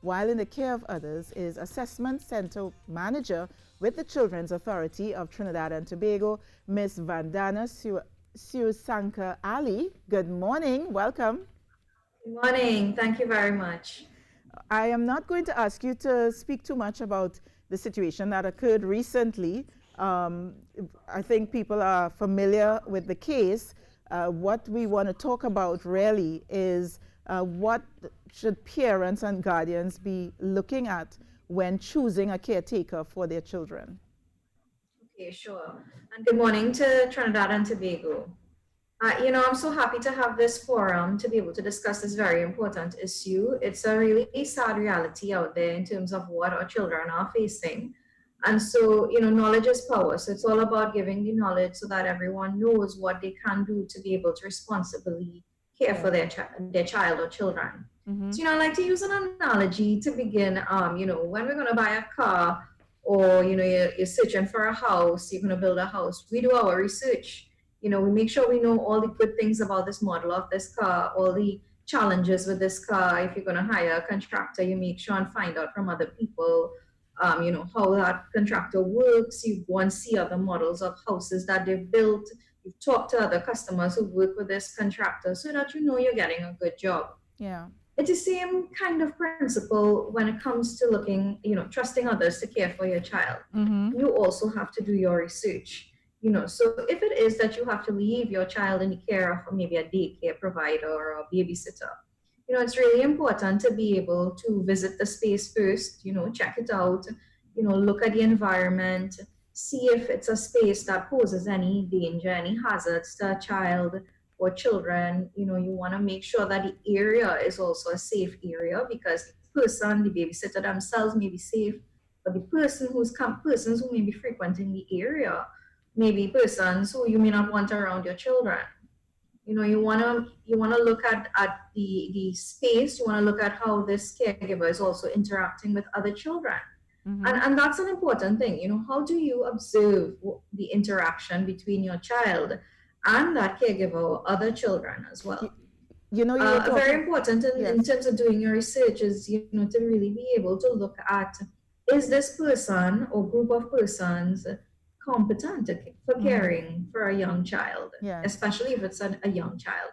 while in the care of others is Assessment Center Manager with the Children's Authority of Trinidad and Tobago, Miss Vandana Siusanka Ali. Good morning. Welcome. Good morning. Thank you very much. I am not going to ask you to speak too much about the situation that occurred recently. Um, I think people are familiar with the case. What we want to talk about really is what should parents and guardians be looking at when choosing a caretaker for their children. Okay, sure. And good morning to Trinidad and Tobago. I'm so happy to have this forum to be able to discuss this very important issue. It's a really sad reality out there in terms of what our children are facing. And so, knowledge is power. So it's all about giving the knowledge so that everyone knows what they can do to be able to responsibly care for their child or children. Mm-hmm. So, I like to use an analogy to begin. When we're going to buy a car or, you're searching for a house, you're going to build a house, we do our research. We make sure we know all the good things about this model of this car, all the challenges with this car. If you're going to hire a contractor, you make sure and find out from other people, how that contractor works. You go and see other models of houses that they've built. You've talked to other customers who work with this contractor so that you know you're getting a good job. Yeah. It's the same kind of principle when it comes to looking, trusting others to care for your child. Mm-hmm. You also have to do your research. So if it is that you have to leave your child in the care of maybe a daycare provider or a babysitter, it's really important to be able to visit the space first, check it out, look at the environment, see if it's a space that poses any danger, any hazards to a child or children. You want to make sure that the area is also a safe area because the person, the babysitter themselves may be safe, but the persons who may be frequenting the area, maybe persons who you may not want around your children. You wanna look at the space. You wanna look at how this caregiver is also interacting with other children, Mm-hmm. and that's an important thing. How do you observe the interaction between your child and that caregiver or other children as well? You know, you were talking, Very important yes. in terms of doing your research is to really be able to look at, is this person or group of persons competent for caring for a young child, Yes. especially if it's a young child.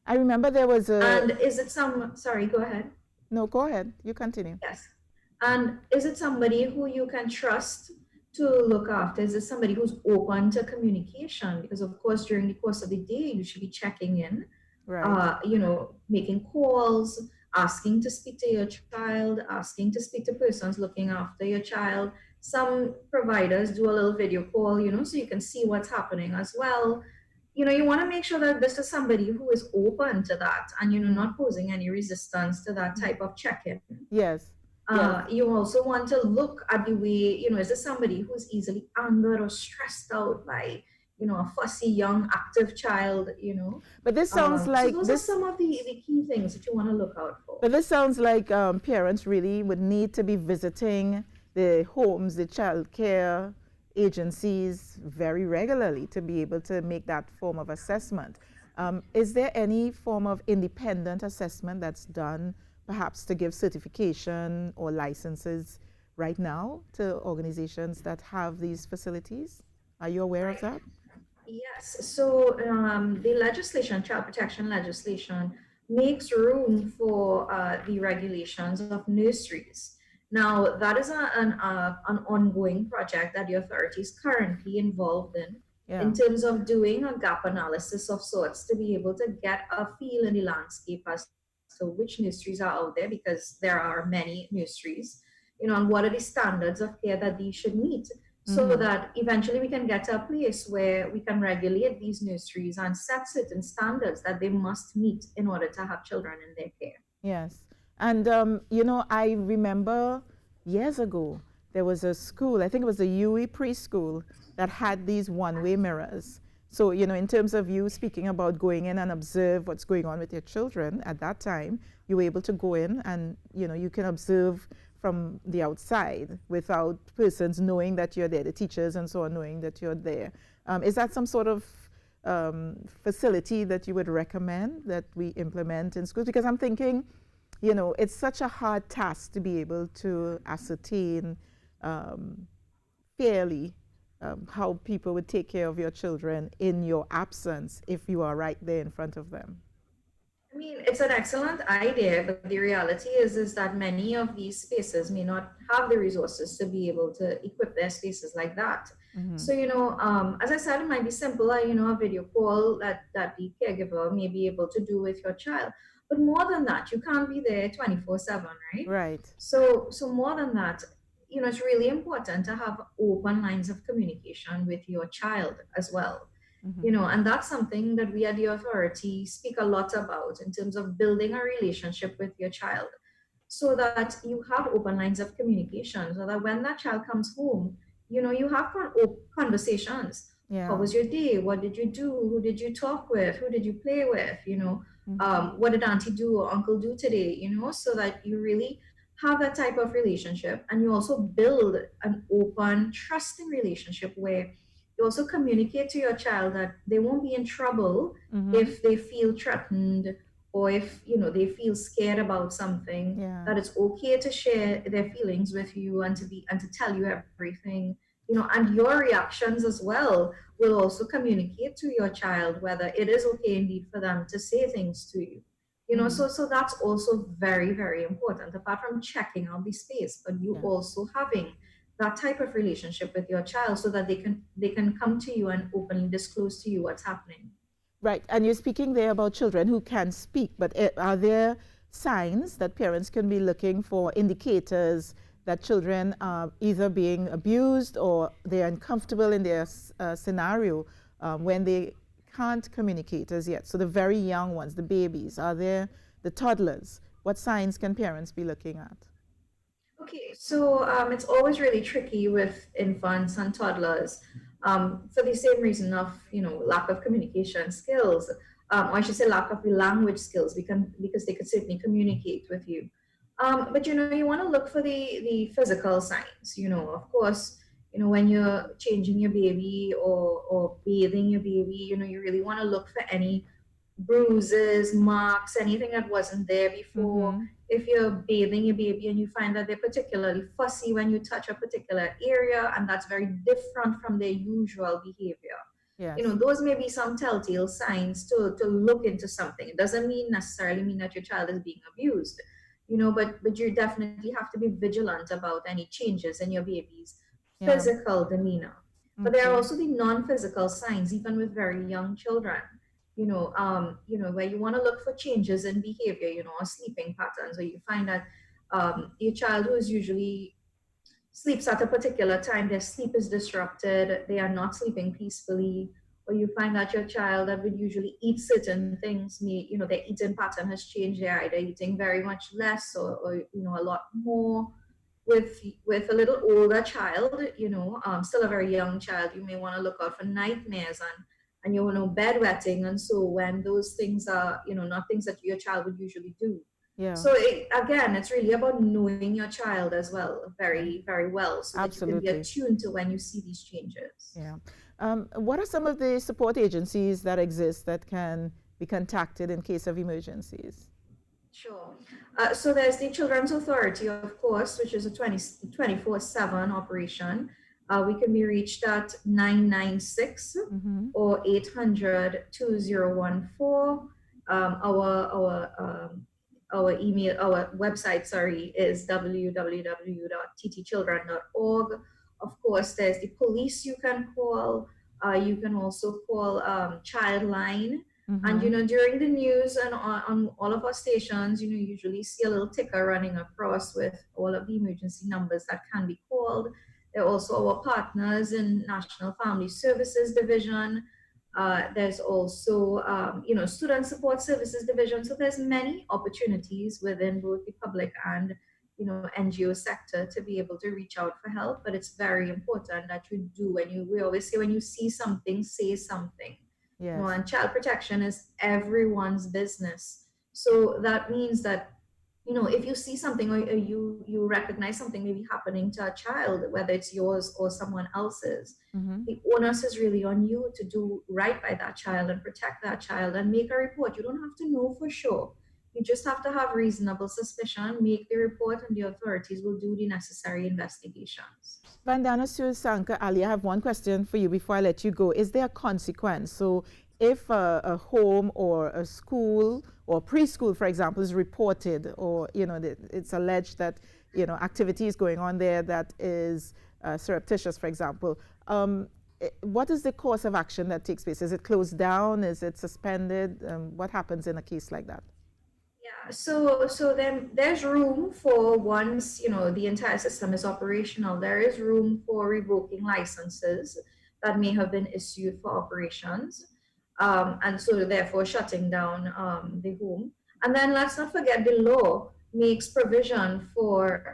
I remember there was a. And is it sorry, go ahead. No, go ahead. You continue. Yes. And is it somebody who you can trust to look after? Is it somebody who's open to communication? Because of course, during the course of the day, you should be checking in, Right. making calls, asking to speak to your child, asking to speak to persons looking after your child. Some providers do a little video call, so you can see what's happening as well. You want to make sure that this is somebody who is open to that and, not posing any resistance to that type of check-in. Yes. Yes. You also want to look at the way, is this somebody who's easily angered or stressed out by, a fussy, young, active child, But this sounds like so those are some of the key things that you want to look out for. But this sounds like parents really would need to be visiting the homes, the child care agencies very regularly to be able to make that form of assessment. Is there any form of independent assessment that's done, perhaps to give certification or licenses right now to organizations that have these facilities? Are you aware of that? Yes. So the legislation, child protection legislation, makes room for the regulations of nurseries. Now, that is an ongoing project that the authority is currently involved in terms of doing a gap analysis of sorts to be able to get a feel in the landscape as to which nurseries are out there, because there are many nurseries, and what are the standards of care that these should meet, so that eventually we can get to a place where we can regulate these nurseries and set certain standards that they must meet in order to have children in their care. Yes. And, I remember years ago, there was a school, I think it was the UE preschool, that had these one-way mirrors. So, in terms of you speaking about going in and observe what's going on with your children at that time, you were able to go in and, you can observe from the outside without persons knowing that you're there, the teachers and so on knowing that you're there. Is that some sort of facility that you would recommend that we implement in schools? Because I'm thinking, it's such a hard task to be able to ascertain um, fairly how people would take care of your children in your absence if you are right there in front of them. I mean, it's an excellent idea, but the reality is that many of these spaces may not have the resources to be able to equip their spaces like that. Mm-hmm. So, as I said, it might be simple, a video call that the caregiver may be able to do with your child. But more than that, you can't be there 24/7, right? Right. So more than that, it's really important to have open lines of communication with your child as well. Mm-hmm. And that's something that we at the authority speak a lot about in terms of building a relationship with your child, so that you have open lines of communication, so that when that child comes home, you have conversations. How Yeah. was your day? What did you do? Who did you talk with? Who did you play with? Mm-hmm. What did auntie do or uncle do today? So that you really have that type of relationship, and you also build an open trusting relationship where you also communicate to your child that they won't be in trouble Mm-hmm. if they feel threatened, or if they feel scared about something, Yeah. that it's okay to share their feelings with you, and to tell you everything. And your reactions as well will also communicate to your child whether it is okay indeed for them to say things to you. Mm-hmm. So that's also very, very important, apart from checking out the space, but you Yeah. also having that type of relationship with your child, so that they can come to you and openly disclose to you what's happening. Right. And you're speaking there about children who can speak, but are there signs that parents can be looking for, indicators that children are either being abused or they're uncomfortable in their scenario when they can't communicate as yet? So the very young ones, the babies, are there the toddlers? What signs can parents be looking at? Okay, so it's always really tricky with infants and toddlers, for the same reason of lack of communication skills, or I should say lack of language skills, because they could certainly communicate with you. But you want to look for the physical signs. Of course, when you're changing your baby, or bathing your baby, you really want to look for any bruises, marks, anything that wasn't there before. Mm-hmm. If you're bathing your baby and you find that they're particularly fussy when you touch a particular area, and that's very different from their usual behavior, Yes. those may be some telltale signs to look into something. It doesn't necessarily mean that your child is being abused, but you definitely have to be vigilant about any changes in your baby's Yeah. physical demeanor. But there are Okay. also the non-physical signs, even with very young children. Where you want to look for changes in behavior, or sleeping patterns, where you find that your child who is usually sleeps at a particular time, their sleep is disrupted, they are not sleeping peacefully, or you find that your child that would usually eat certain things, their eating pattern has changed. They're either eating very much less, or a lot more. With a little older child, still a very young child, you may want to look out for nightmares, and bedwetting. And so when those things are not things that your child would usually do. Yeah. So again, it's really about knowing your child as well, Yeah. very, very well, so that you can be Absolutely. attuned to when you see these changes. Yeah. What are some of the support agencies that exist that can be contacted in case of emergencies? Sure. So there's the Children's Authority, of course, which is a 24/7 operation. We can be reached at 996 Mm-hmm. or 800-2014. Our email, our website, sorry, is www.ttchildren.org. Of course, there's the police you can call. You can also call Childline. And Mm-hmm. during the news and on all of our stations, usually see a little ticker running across with all of the emergency numbers that can be called. There are also our partners in National Family Services Division. There's also Student Support Services Division. So there's many opportunities within both the public and NGO sector to be able to reach out for help. But it's very important that you do. We always say, when you see something, say something. Yes. And child protection is everyone's business. So that means that if you see something, or you recognize something maybe happening to a child, whether it's yours or someone else's, Mm-hmm. the onus is really on you to do right by that child and protect that child and make a report. You don't have to know for sure. You just have to have reasonable suspicion, make the report, and the authorities will do the necessary investigations. Vandana Sursanka Ali, I have one question for you before I let you go. Is there a consequence? So if a home or a school or preschool, for example, is reported, or it's alleged that activity is going on there that is surreptitious, for example, what is the course of action that takes place? Is it closed down? Is it suspended? What happens in a case like that? Yeah, so then there's room for, once the entire system is operational, there is room for revoking licenses that may have been issued for operations, and so therefore shutting down the home. And then let's not forget the law makes provision for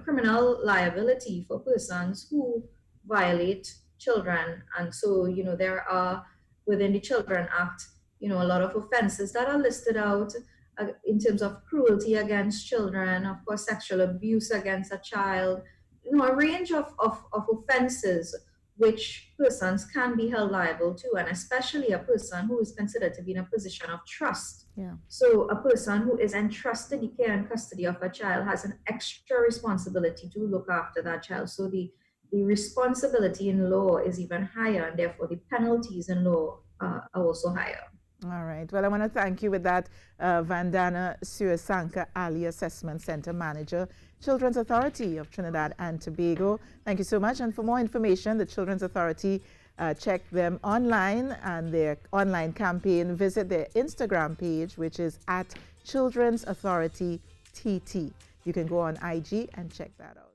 criminal liability for persons who violate children, and so there are, within the Children Act, a lot of offenses that are listed out in terms of cruelty against children, of course, sexual abuse against a child, a range of offenses which persons can be held liable to, and especially a person who is considered to be in a position of trust. Yeah. So a person who is entrusted the care and custody of a child has an extra responsibility to look after that child. So the responsibility in law is even higher, and therefore the penalties in law are also higher. All right. Well, I want to thank you with that, Vandana Sursanka Ali, Assessment Center Manager, Children's Authority of Trinidad and Tobago. Thank you so much. And for more information, the Children's Authority, check them online and their online campaign. Visit their Instagram page, which is at Children's Authority TT. You can go on IG and check that out.